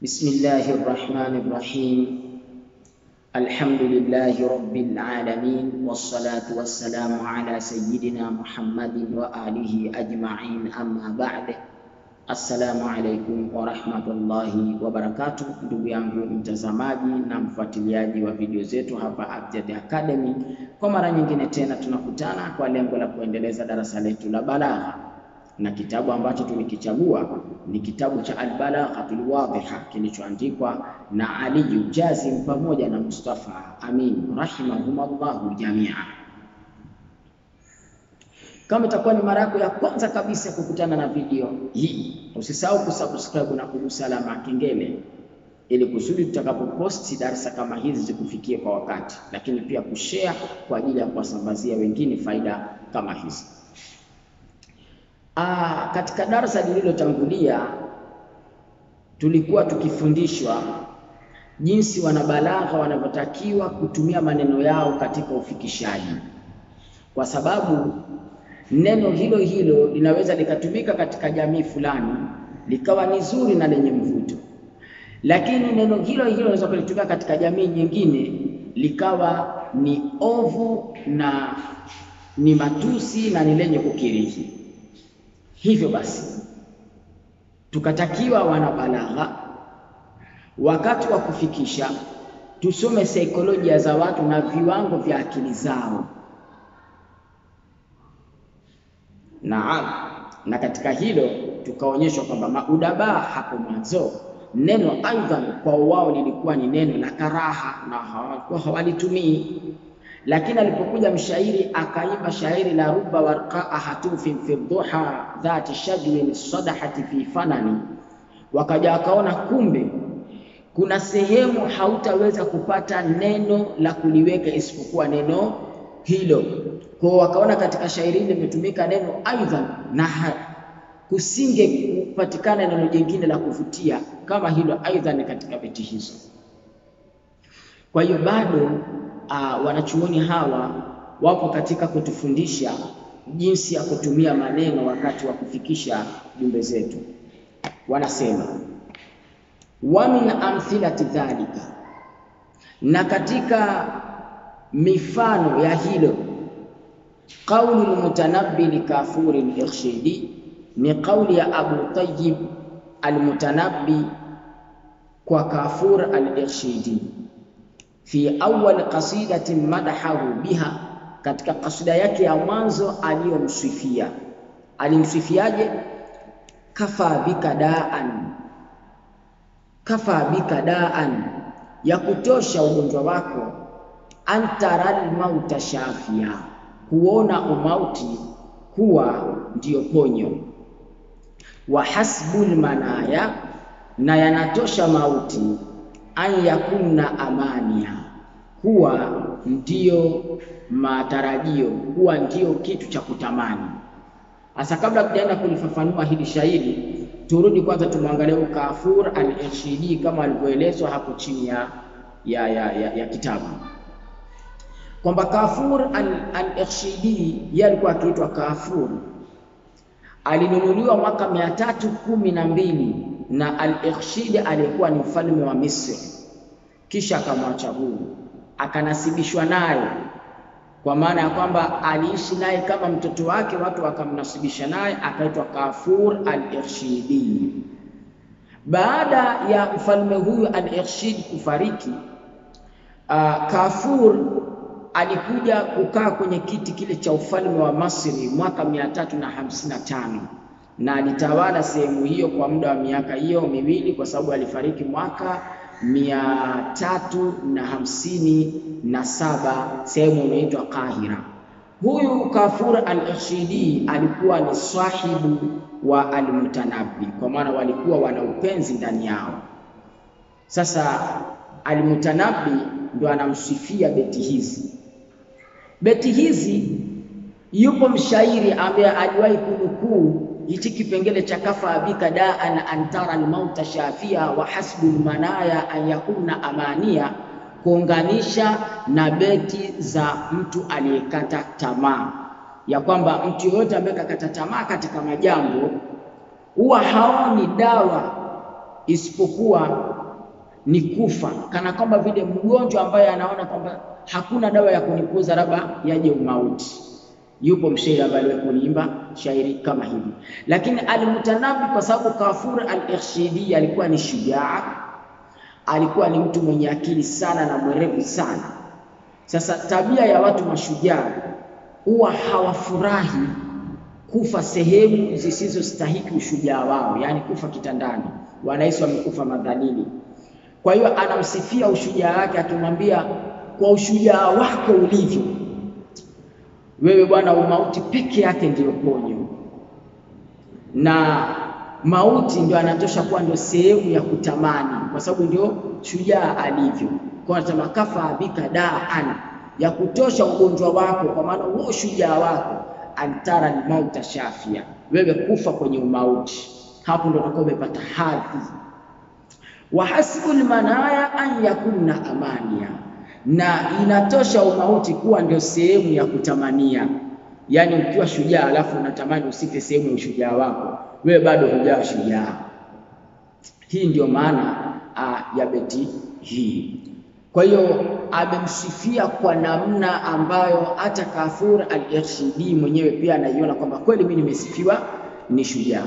بسم الله الرحمن الرحيم. الحمد لله رب العالمين، والصلاة والسلام على سيدنا محمد وآله أجمعين، أما بعد. Assalamu alaikum wa rahmatullahi wa barakatuh. Ndugu yangu mtazamaji na mfuatiliaji wa video zetu hapa Abjad Academy, kwa mara nyingine tena tunakutana kwa lengo la kuendeleza darasa letu la balagha, na kitabu ambacho tumekichagua ni kitabu cha Al-Balaghatul Wadhiha kilichoandikwa na Ali Jazim pamoja na Mustafa Amin rahimahumullahu jamia. Kama itakuwa ni mara yako ya kwanza kabisa kukutana na video hii, usisahau kusubscribe na kugusa alama ya kengele ili kusudi tutakapoposti darasa kama hizi zikufikie kwa wakati, lakini pia kushare kwa ajili ya kuwasambazia wengine faida kama hizi. Katika darasa lililotangulia tulikuwa tukifundishwa jinsi wanabalagha wanavyotakiwa kutumia maneno yao katika ufikishaji, kwa sababu neno hilo hilo linaweza likatumika katika jamii fulani likawa ni zuri na lenye mvuto, lakini neno hilo hilo linaweza kulitumika katika jamii nyingine likawa ni ovu na ni matusi na ni lenye kukirihi. Hivyo basi tukatakiwa wanabalagha wakati wa kufikisha tusome saikolojia za watu na viwango vya akili zao. Na katika hilo tukaonyeshwa kwamba maudaba hapo mwanzo neno aidan kwa wao lilikuwa ni neno la karaha na hawalitumii, lakini alipokuja mshairi akaimba shairi la rubba warqaa hatufin fi dhuha dhati shajwin sadahati fi fanani, wakaja wakaona kumbe kuna sehemu hautaweza kupata neno la kuliweka isipokuwa neno hilo. Kwa wakaona katika shairi hili limetumika neno aidan na kusinge kupatikana neno jingine la kuvutia kama hilo aidan katika beti hizo. Kwa hiyo bado wanachuoni hawa wapo katika kutufundisha jinsi ya kutumia maneno wakati wa kufikisha jumbe zetu. Wanasema wa min amthilati dhalika, na katika mifano ya hilo qaulu al-Mutanabbi li Kafur al-Irshidi, ni qauli ya Abu Tayyib al-Mutanabbi kwa Kafur al-Irshidi fi awwal qasidatin madahahu biha, katika kasida yake ya mwanzo aliyomsifia. Alimsifiaje? kafa bika daan, ya kutosha ugonjwa wako, antaral mauta shafia, kuona umauti kuwa ndiyo ponyo, wa hasbul manaya, na yanatosha mauti, an yakunna amania, kuwa ndiyo matarajio, kuwa ndiyo kitu cha kutamani. Asa kabla tujaenda kulifafanua hili shairi, turudi kwanza tumwangalie Kafur al-Irshidi kama alivyoelezwa hapo chini ya kitabu, kwamba Kafur al-Irshidi yeye alikuwa akiitwa Kafur. Alinunuliwa mwaka 312 na al-Irshidi aliyekuwa ni mfalme wa Misri, kisha akamwacha huru, akanasibishwa naye, kwa maana ya kwamba aliishi naye kama mtoto wake, watu wakamnasibisha naye, akaitwa Kafur al-Irshidi. Baada ya mfalme huyu al-Irshidi kufariki, Kafur alikuja kukaa kwenye kiti kile cha ufalme wa Misri mwaka 355 na alitawala sehemu hiyo kwa muda wa miaka hiyo miwili, kwa sababu alifariki mwaka 357 sehemu inaitwa Kahira. Huyu Kafur al-Irshidi alikuwa ni sahibu wa al-Mutanabbi, kwa maana walikuwa wana upenzi ndani yao. Sasa al-Mutanabbi ndio anamsifia beti hizi. Beti hizi yupo mshairi ambaye aliwahi kunukuu hichi kipengele cha kafa bika daan antara al-mauta shafia wa hasbul manaya an yakunna amania, kuunganisha na beti za mtu aliyekata tamaa, ya kwamba mtu yote ambaye kakata tamaa katika majambo huwa haoni dawa isipokuwa ni kufa, kana kwamba vile mgonjwa ambaye anaona kwamba hakuna dawa ya kunipoza, labda yaje umauti. Yupo mshairi ambaye aliwahi shairi kama hivi. Lakini Al-Mutanabbi, kwa sababu Kafur al-Ikhshidi alikuwa ni shujaa, alikuwa ni mtu mwenye akili sana na mwerevu sana. Sasa tabia ya watu mashujaa huwa hawafurahi kufa sehemu zisizostahiki ushujaa wao, yani kufa kitandani, wanahisi wamekufa madhalili. Kwa hiyo anamsifia ushujaa wake akimwambia, kwa ushujaa wako ulivyo wewe bwana, umauti peke yake ndio ponyo, na mauti ndio anatosha kuwa ndio sehemu ya kutamani, kwa sababu ndio shujaa alivyo. Kwa anasema kafa bika daan, ya kutosha ugonjwa wako, kwa maana huo shujaa wako, antara ni mauta shafia, wewe kufa kwenye umauti, hapo ndio utakuwa umepata hadhi. Wa hasbul manaya an yakuna amania, na inatosha umauti kuwa ndio sehemu ya kutamania. Yani ukiwa shujaa alafu unatamani usife sehemu ya ushujaa wako, wewe bado hujaa shujaa. Hii ndio maana ya beti hii. Kwa hiyo amemsifia kwa namna ambayo hata Kafur al-Ikhshidi mwenyewe pia anaiona kwamba kweli mimi nimesifiwa ni shujaa.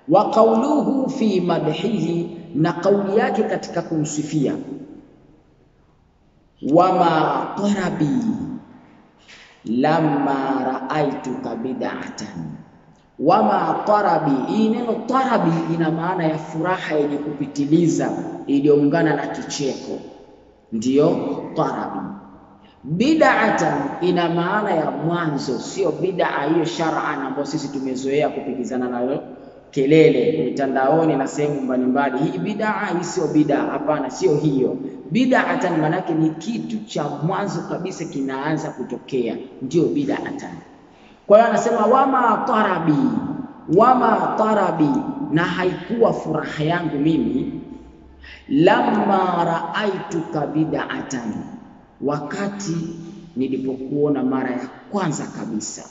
Wa qawluhu fi madhihi, na kauli yake katika kumsifia, wama tarabi lamma ra'aytuka bid'atan. Wama tarabi, hii neno tarabi ina maana ya furaha yenye kupitiliza iliyoungana na kicheko, ndiyo tarabi. Bid'atan ina maana ya mwanzo, sio bid'a hiyo shar'an ambayo sisi tumezoea kupigizana nayo kelele mitandaoni na sehemu mbalimbali. Hii bid'a, hii sio bid'a, hapana, sio hiyo. Bid'atan maana yake ni kitu cha mwanzo kabisa kinaanza kutokea, ndio bid'atan. Kwa hiyo anasema wama tarabi, na haikuwa furaha yangu mimi, lamma ra'aituka bid'atan, wakati nilipokuona mara ya kwanza kabisa.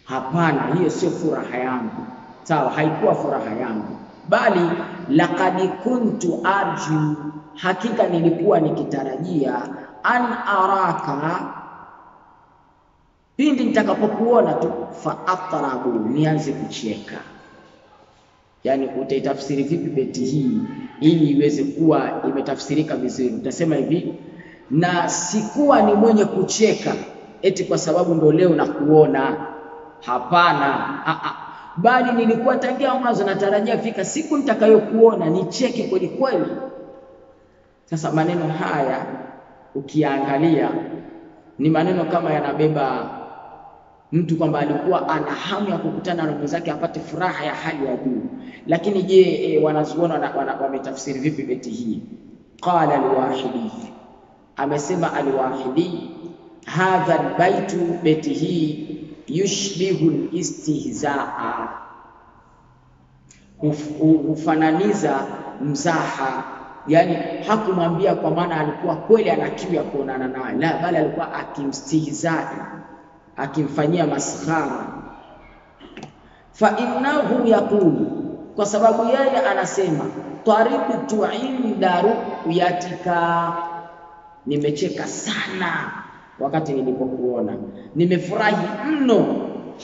Hapana, hiyo sio furaha yangu, sawa, haikuwa furaha yangu, bali laqad kuntu arju, hakika nilikuwa nikitarajia, an araka, pindi nitakapokuona tu, fa atrabu, nianze kucheka. Yani utaitafsiri vipi beti hii ili iweze kuwa imetafsirika vizuri? Utasema hivi, na sikuwa ni mwenye kucheka eti kwa sababu ndo leo nakuona, hapana, bali nilikuwa tangia mwanzo natarajia fika siku nitakayokuona nicheke kweli kweli. Sasa maneno haya ukiangalia ni maneno kama yanabeba mtu kwamba alikuwa ana hamu ya kukutana na mwenzake apate furaha ya hali ya juu. Lakini je, wanazuona wametafsiri vipi beti hii? Qala al-Wahidi, amesema al-Wahidi, hadha al-baitu, beti hii, yushbihu al-istihzaa, hufananiza mzaha. Yani hakumwambia kwa maana alikuwa kweli ana kiu ya kuonana naye, la, bali alikuwa akimstihzai, akimfanyia maskhara. Fa innahu yaqulu, kwa sababu yeye anasema, taribtu inda ru'yatika, nimecheka sana wakati nilipokuona, nimefurahi mno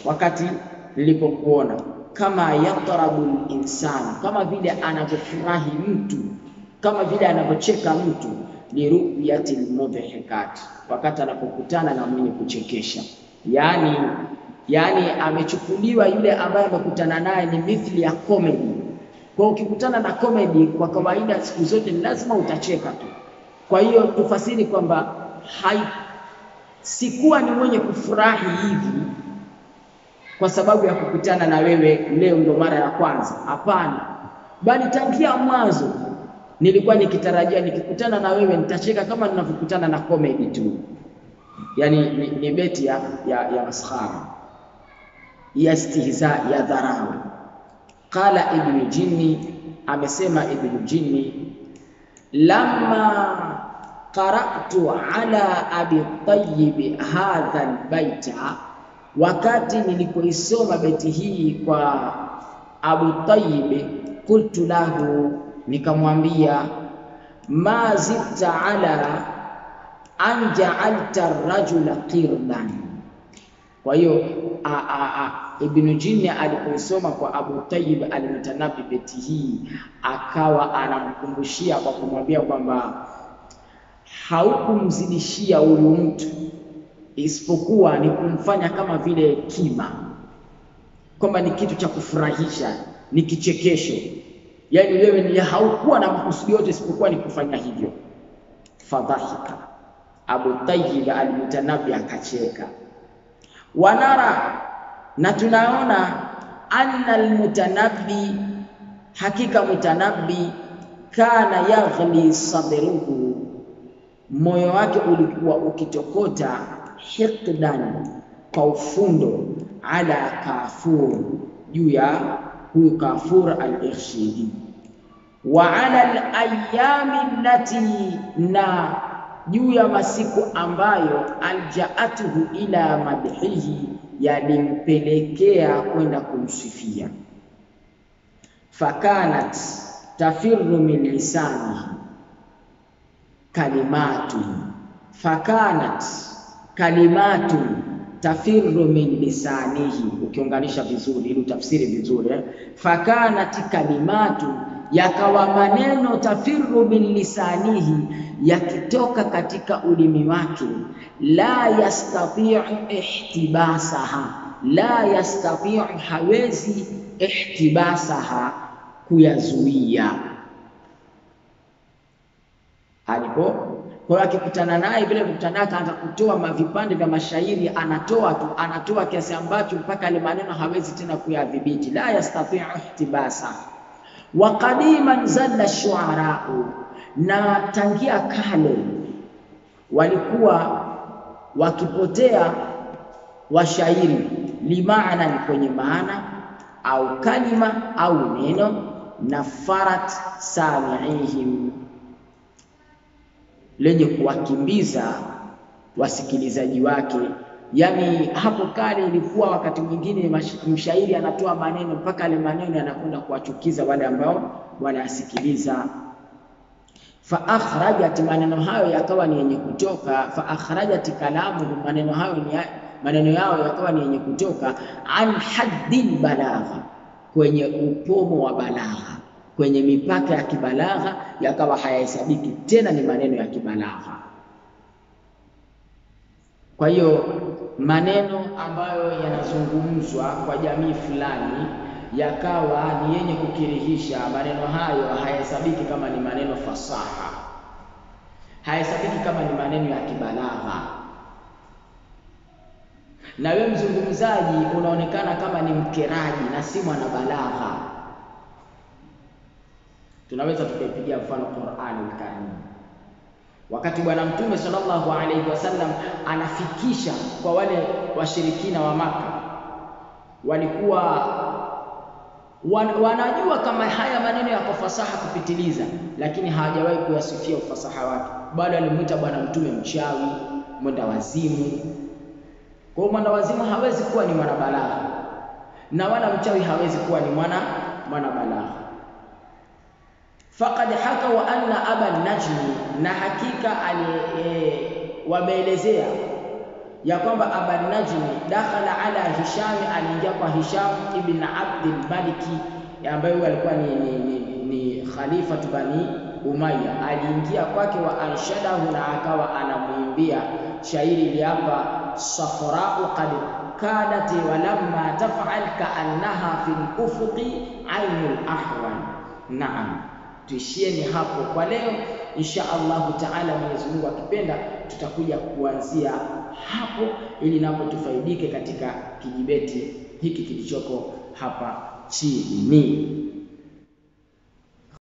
wakati nilipokuona. Kama yatrabu insana, kama vile anavyofurahi mtu, kama vile anavyocheka mtu, li ru'yati al-mudhikat, wakati anapokutana na mwenye kuchekesha. Yani amechukuliwa yule ambaye amekutana naye ni mithili ya comedy. Kwa ukikutana na comedy kwa kawaida siku zote lazima utacheka tu. Kwa hiyo tufasiri kwamba sikuwa ni mwenye kufurahi hivi kwa sababu ya kukutana na wewe leo ndo mara ya kwanza, hapana, bali tangia mwanzo nilikuwa nikitarajia nikikutana na wewe nitacheka kama ninavyokutana na comedy tu. Yani ni beti ya maskhara, ya istihza, ya dharau. Qala Ibn Jinni, amesema Ibn Jinni, lamma qara'tu ala Abi Tayyib hadha albaita, wakati nilipoisoma beti hii kwa Abu Tayyib, qultu lahu, nikamwambia, ma zidta ala an ja'alta ar-rajula qirdan. Kwa hiyo Ibn Jinni alipoisoma kwa Abu Tayyib al-Mutanabbi beti hii, akawa anamkumbushia kwa kumwambia kwamba haukumzidishia huyu mtu, isipokuwa ni kumfanya kama vile kima, kwamba ni kitu cha kufurahisha, ni kichekesho. Yani wewe ni haukuwa na makusudi yote isipokuwa ni kufanya hivyo. Fadhahika, Abu Tayyib al-Mutanabbi akacheka. Wanara, na tunaona, anna al-Mutanabbi, hakika Mutanabbi, kana yaghli sadruhu, moyo wake ulikuwa ukitokota, hiqdan, kwa ufundo, ala Kafur, juu ya huyu Kafur al-Ikhshidi, wa ala al-ayami allati, na juu ya masiku ambayo, aljaatuhu ila madhihi, yalimpelekea kwenda kumsifia. Fakanat tafirru min lisanihi kalimatu, fakanat kalimatu tafirru min lisanihi, ukiunganisha vizuri ili utafsiri vizuri fakanat kalimatu, yakawa maneno, tafirru min lisanihi, yakitoka katika ulimi wake, la yastati'u ihtibasaha, la yastati'u, hawezi, ihtibasaha, kuyazuia. Alipo kwa akikutana naye vile kukutana, akaanza kutoa mavipande vya mashairi, anatoa kiasi ambacho mpaka ile maneno hawezi tena kuyadhibiti, la yastati'u ihtibasa. Wa qadiman zalla shu'ara'u, na tangia kale walikuwa wakipotea washairi, limaana, ni kwenye maana, au kalima, au neno, nafarat sami'ihim, lenye kuwakimbiza wasikilizaji wake. Yani hapo kale ilikuwa wakati mwingine mshairi anatoa maneno mpaka yale maneno yanakwenda kuwachukiza wale ambao wanasikiliza. Fa akhrajat, maneno hayo yakawa ni yenye kutoka, fa akhrajat kalamu, maneno yao yakawa ni yenye kutoka, an haddil balagha, kwenye upomo wa balagha, kwenye mipaka ya kibalagha, yakawa hayahesabiki tena ni maneno ya kibalagha. Kwa hiyo maneno ambayo yanazungumzwa kwa jamii fulani yakawa ni yenye kukirihisha, maneno hayo hayahesabiki kama ni maneno fasaha, hayahesabiki kama ni maneno ya kibalagha, na wewe mzungumzaji unaonekana kama ni mkeraji na si mwana balagha. Tunaweza tukaipigia mfano Qur'anul Karim. Wakati Bwana Mtume sallallahu alayhi wasallam anafikisha kwa wale washirikina wa Maka, walikuwa wanajua kama haya maneno yako fasaha kupitiliza, lakini hawajawahi kuyasifia ufasaha wake. Bado alimuita Bwana Mtume mchawi, mwenda wazimu. Kwa hiyo mwenda wazimu hawezi kuwa ni mwana balagha, na wala mchawi hawezi kuwa ni mwana balagha. Faqad haka wa anna Aba Najmi, na hakika wameelezea ya kwamba Aba Najmi dakhala ala Hisham, aliingia kwa Hisham ibn Abdul Maliki, ambaye alikuwa ni khalifa Bani Umayya. Aliingia kwake, wa anshadahu, na akawa anamuimbia shairi liapa, safra'u qad kadati wa lamma taf'al ka'annaha fil ufuqi aynul ahwan. Naam, tuishieni hapo kwa leo. Insha Allah Taala, Mwenyezi Mungu akipenda, tutakuja kuanzia hapo ili napo tufaidike katika kijibeti hiki kilichoko hapa chini.